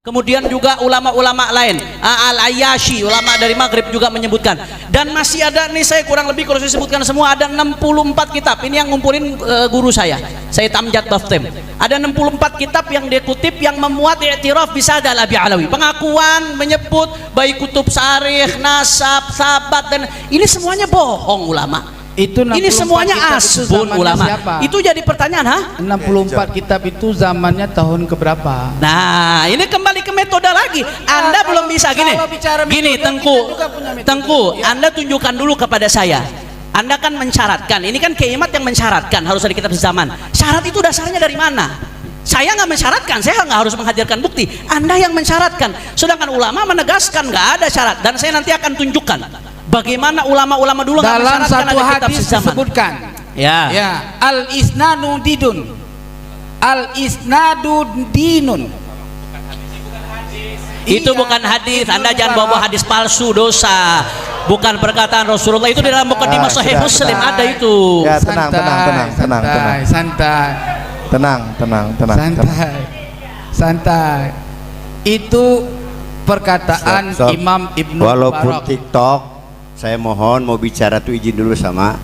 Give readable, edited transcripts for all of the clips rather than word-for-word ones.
Kemudian juga ulama-ulama lain, Al-Ayyashi, ulama dari Maghrib juga menyebutkan. Dan masih ada nih, saya kurang lebih kalau saya sebutkan semua ada 64 kitab. Ini yang ngumpulin guru saya Amjad Baftem. Ada 64 kitab yang dia kutip yang memuat i'tiraf bisadal Abi Alawi. Pengakuan menyebut baik kutub sarikh, nasab, sabat, dan ini semuanya bohong ulama. Ini semuanya asbun ulama. Siapa? Itu jadi pertanyaan, 64 kitab itu zamannya tahun keberapa? Nah, ini kembali ke metode lagi. Anda belum bisa gini. Gini, Tengku, Anda tunjukkan dulu kepada saya. Anda kan mensyaratkan, ini kan keimat yang mensyaratkan harus ada kitab sezaman. Syarat itu dasarnya dari mana? Saya nggak mensyaratkan, saya nggak harus menghadirkan bukti. Anda yang mensyaratkan. Sedangkan ulama menegaskan nggak ada syarat, dan saya nanti akan tunjukkan bagaimana ulama-ulama dulu dalam satu hadis disebutkan, ya, al isnadu didun, al isnadu dinun. Itu bukan hadis. Anda jangan bawa hadis palsu, dosa. Bukan perkataan Rasulullah, itu di dalam mukadimah Sahih Muslim ada itu. Ya, tenang. Santai. Itu perkataan Stop. Imam Ibnu Walaupun Mubarak. TikTok, saya mohon mau bicara tuh izin dulu sama.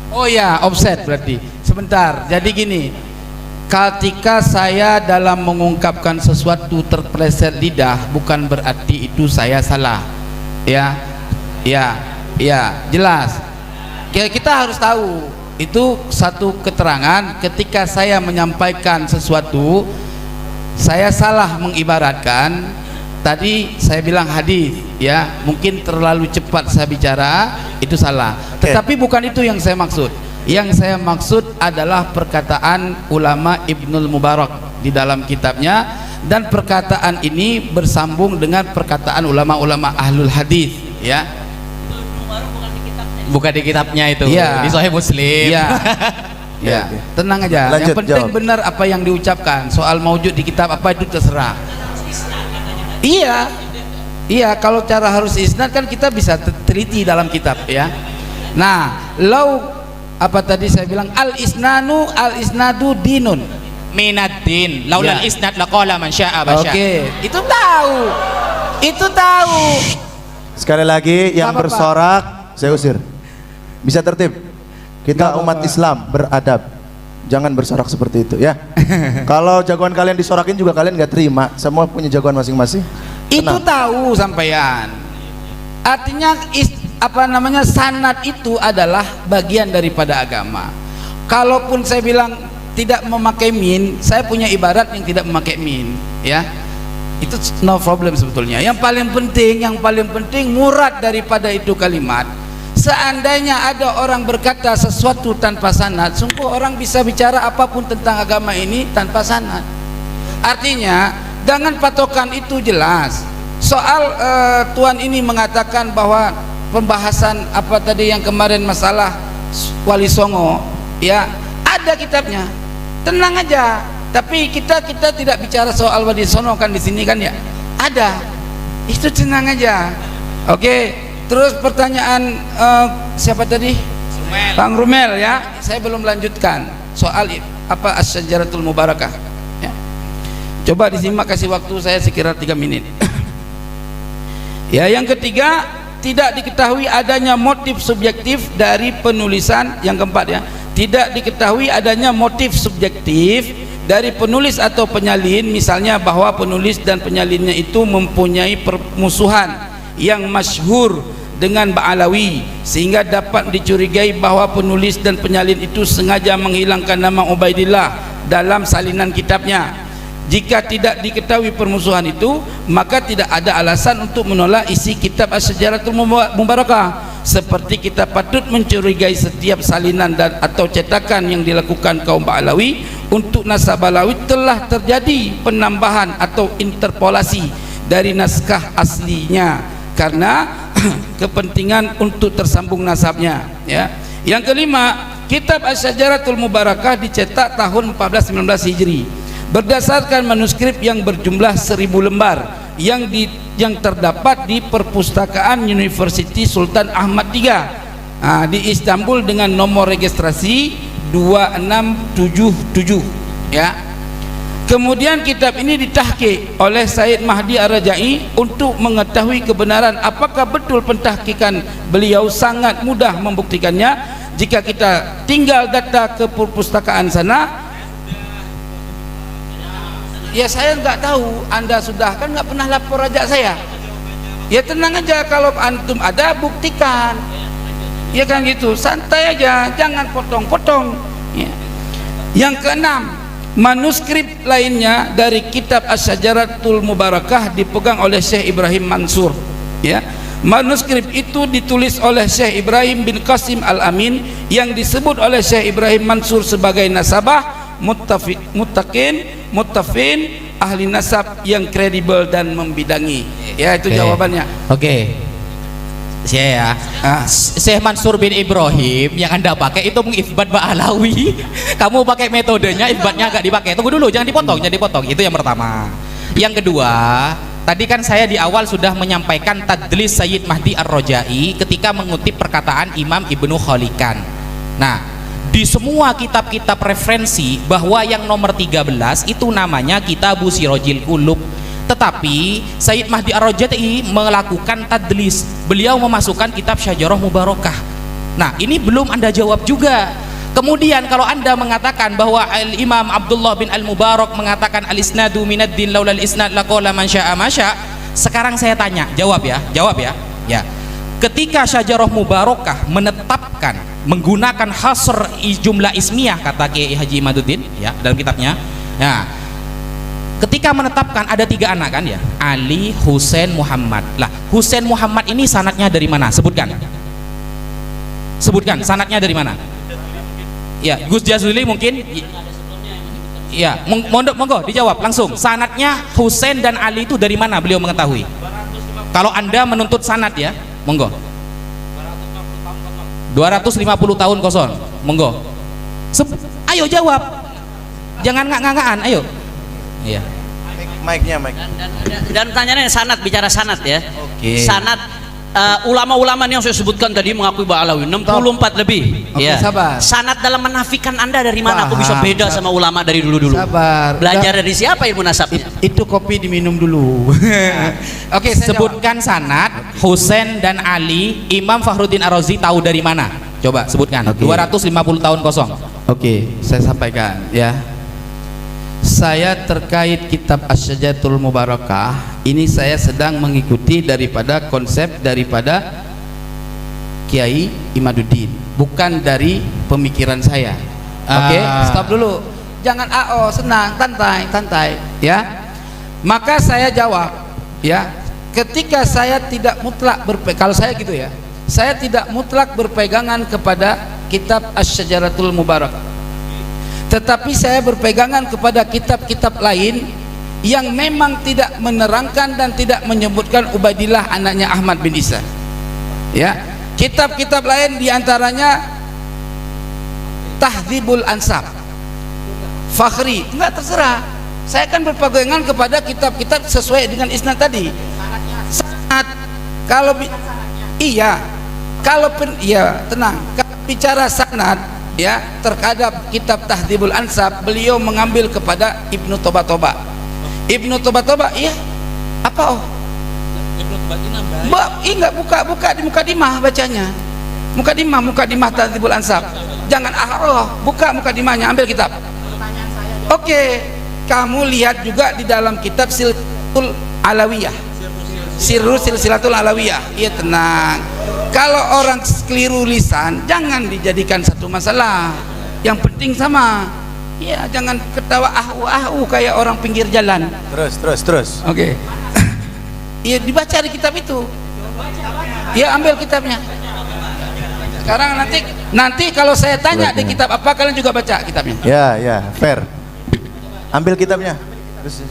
Oh ya, offset berarti. Sebentar. Jadi gini, ketika saya dalam mengungkapkan sesuatu terpeleset lidah, bukan berarti itu saya salah. Ya, jelas. Kita harus tahu itu satu keterangan. Ketika saya menyampaikan sesuatu, saya salah mengibaratkan. Tadi saya bilang hadis, ya, mungkin terlalu cepat saya bicara, itu salah. Tetapi bukan itu yang saya maksud. Yang saya maksud adalah perkataan ulama Ibnul Mubarak di dalam kitabnya, dan perkataan ini bersambung dengan perkataan ulama-ulama ahlul hadis, ya. Bukan di kitabnya itu, ya, di Sahih Muslim. Ya, tenang aja. Lanjut, yang penting jawab. benar apa yang diucapkan. Soal maujud di kitab apa itu terserah. Iya, kalau cara harus isnad kan kita bisa teliti dalam kitab, ya. Nah, apa tadi saya bilang al isnadu dinun Minad din, laulal isnad laqala man syaa basya. Oke, itu tahu. Sekali lagi yang bersorak saya usir. Bisa tertib. Kita umat Islam beradab. Jangan bersorak seperti itu, ya. Kalau jagoan kalian disorakin juga kalian nggak terima. Semua punya jagoan masing-masing. Itu tahu sampean. Artinya sanad itu adalah bagian daripada agama. Kalaupun saya bilang tidak memakai min, saya punya ibarat yang tidak memakai min, ya. Itu no problem sebetulnya. Yang paling penting murad daripada itu kalimat. Seandainya ada orang berkata sesuatu tanpa sanad, sungguh orang bisa bicara apapun tentang agama ini tanpa sanad. Artinya dengan patokan itu jelas. Soal Tuan ini mengatakan bahwa pembahasan apa tadi yang kemarin masalah Wali Songo, ya, ada kitabnya. Tenang aja. Tapi kita tidak bicara soal Wali Songo kan di sini kan, ya. Ada. Itu tenang aja. Oke. Terus pertanyaan siapa tadi? Bang Rumel, ya. Saya belum lanjutkan soal apa Asy-Syajaratul Mubarakah, ya. Coba disimak, kasih waktu saya sekira 3 menit. Ya, yang ketiga, tidak diketahui adanya motif subjektif dari penulisan. Yang keempat, ya, tidak diketahui adanya motif subjektif dari penulis atau penyalin, misalnya bahwa penulis dan penyalinnya itu mempunyai permusuhan yang masyhur dengan Ba'alawi, sehingga dapat dicurigai bahwa penulis dan penyalin itu sengaja menghilangkan nama Ubaidillah dalam salinan kitabnya. Jika tidak diketahui permusuhan itu, maka tidak ada alasan untuk menolak isi kitab Asy-Syajaratul Mubarakah. Seperti kita patut mencurigai setiap salinan dan atau cetakan yang dilakukan kaum Ba'alawi untuk nasab Ba'alawi telah terjadi penambahan atau interpolasi dari naskah aslinya karena kepentingan untuk tersambung nasabnya, ya. Yang kelima, kitab Asy-Syajaratul Mubarakah dicetak tahun 1419 Hijri berdasarkan manuskrip yang berjumlah 1000 lembar yang terdapat di perpustakaan University Sultan Ahmad III di Istanbul dengan nomor registrasi 2677, ya. Kemudian kitab ini ditahqiq oleh Sayyid Mahdi Ar-Raja'i untuk mengetahui kebenaran apakah betul pentahqiqan beliau sangat mudah membuktikannya jika kita tinggal data ke perpustakaan sana. Ya saya nggak tahu, Anda sudah kan nggak pernah lapor ajak saya. Ya tenang aja, kalau antum ada buktikan. Ya kan gitu, santai aja, jangan potong-potong. Ya. Yang keenam, manuskrip lainnya dari kitab Asy-Syajaratul Mubarakah dipegang oleh Syekh Ibrahim Mansur. Ya. Manuskrip itu ditulis oleh Syekh Ibrahim bin Qasim Al-Amin yang disebut oleh Syekh Ibrahim Mansur sebagai nasabah muttafin ahli nasab yang kredibel dan membidangi. Ya itu jawabannya. Oke. Saya ya. Syekh Mansur bin Ibrahim yang Anda pakai itu mengifbat Ba'alawi. Kamu pakai metodenya, ifbatnya agak dipakai. Tunggu dulu, jangan dipotong. Itu yang pertama. Yang kedua, tadi kan saya di awal sudah menyampaikan tadlis Sayyid Mahdi Ar-Raja'i ketika mengutip perkataan Imam Ibnu Khalikan. Nah, di semua kitab-kitab referensi bahwa yang nomor 13 itu namanya Kitabu Sirajil Qulub. Tetapi Sayyid Mahdi Ar-Raja'i melakukan tadlis. Beliau memasukkan kitab Syajarah Mubarakah. Nah, ini belum Anda jawab juga. Kemudian kalau Anda mengatakan bahwa Imam Abdullah bin Al-Mubarak mengatakan al-isnadu minaddin laulal isnad laqala man syaa ma syaa. Sekarang saya tanya, jawab ya. Ya. Ketika Syajarah Mubarakah menetapkan menggunakan hasr jumlah ismiyah kata Kiai Haji Imaduddin ya dalam kitabnya. Nah, ketika menetapkan ada 3 anak kan ya, Ali, Husain, Muhammad. Lah, Husain Muhammad ini sanadnya dari mana? Sebutkan sanadnya dari mana? Ya, Gus Jazuli mungkin. Ya, monggo dijawab langsung. Sanadnya Husain dan Ali itu dari mana beliau mengetahui? Kalau Anda menuntut sanad ya, monggo. 250 tahun kosong. Monggo. Ayo jawab. Jangan ngak-ngakan, ayo. Iya. Mic-nya. Dan pertanyaannya sanad, bicara sanad ya. Oke. Sanad ulama-ulama yang saya sebutkan tadi mengakui Ba'alawi 64 lebih. Oke, sabar. Sanad dalam menafikan Anda dari mana? Aku bisa Paham, beda sama ulama dari dulu-dulu. Sabar. Belajar dari siapa ilmu nasabnya? Itu kopi diminum dulu. Oke, saya Sebutkan sanad Husain dan Ali. Imam Fakhruddin Ar-Razi tahu dari mana? Coba sebutkan. Oke. 250 tahun kosong. Oke, saya sampaikan ya. Saya terkait kitab Asy-Syajaratul Mubarakah ini saya sedang mengikuti daripada konsep daripada Kiai Imaduddin, bukan dari pemikiran saya. Oke, stop dulu. Jangan AO, senang, santai ya. Maka saya jawab ya, ketika saya tidak mutlak kalau saya gitu ya, saya tidak mutlak berpegangan kepada kitab Asy-Syajaratul Mubarakah. Tetapi saya berpegangan kepada kitab-kitab lain yang memang tidak menerangkan dan tidak menyebutkan Ubaidillah anaknya Ahmad bin Isa. Ya, kitab-kitab lain diantaranya Tahdzibul Ansab, Fakhri, enggak terserah. Saya kan berpegangan kepada kitab-kitab sesuai dengan isnad tadi. Sanad, kalau iya, tenang. Kalau bicara sanad ya terhadap kitab Tahdzibul Ansab, beliau mengambil kepada Ibnu Toba. Ibnu Toba iya apa enggak buka di mukadimah bacanya. Mukadimah Tahdzibul Ansab. Jangan buka mukadimahnya, ambil kitab. Oke, kamu lihat juga di dalam kitab Silsilatul Alawiyah. Silsilatul Alawiyah. Iya, tenang. Kalau orang keliru lisan jangan dijadikan satu masalah. Yang penting sama. Ya, jangan ketawa ahu kayak orang pinggir jalan. Terus. Oke. Iya, dibaca di kitab itu. Ya, ambil kitabnya. Sekarang nanti kalau saya tanya di kitab apa, kalian juga baca kitabnya. Ya, fair. Ambil kitabnya. Terus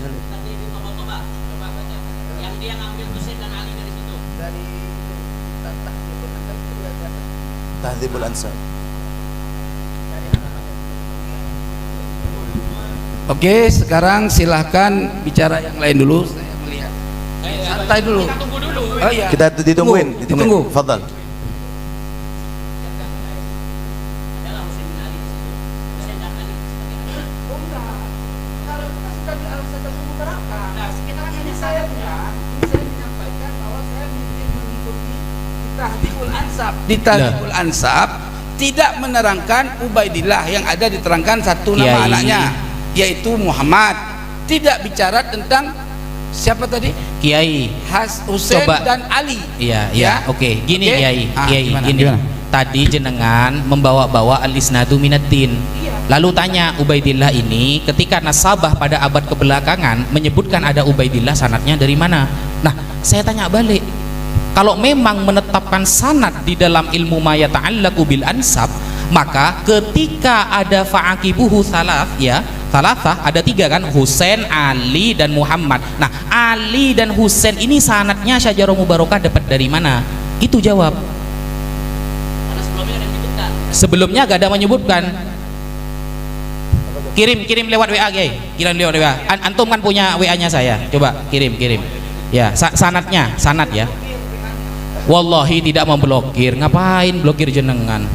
Tahdzibul Ansab. Oke, sekarang silahkan bicara yang lain dulu. Saya melihat. Santai dulu. Oh iya. Kita ditungguin. Ditunggu. Fadhal. di Tahdzibul Ansab tidak menerangkan Ubaidillah, yang ada diterangkan satu nama Kiai. anaknya yaitu Muhammad. Tidak bicara tentang siapa tadi? Kiai. Husain Coba. dan Ali. Iya, iya. Oke, gini Oke? Kiai, Kiai, Gimana? gini. Tadi jenengan membawa-bawa al-isnadu minaddin. Lalu tanya Ubaidillah ini ketika nasabah pada abad kebelakangan menyebutkan ada Ubaidillah, sanadnya dari mana? Nah, saya tanya balik. Kalau memang menetapkan sanad di dalam ilmu ma yata'allaqu bil ansab, maka ketika ada fa'aqibuhu salaf, ya, salatah ada 3 kan, Husain, Ali dan Muhammad. Nah, Ali dan Husain ini sanadnya Syajarah Mubarakah dapat dari mana? Itu jawab. Sebelumnya gak ada menyebutkan. Kirim lewat WA, Kiai. Kirim lewat WA. Antum kan punya WA-nya saya. Coba kirim. Ya, sanad ya. Wallahi tidak memblokir. Ngapain blokir jenengan?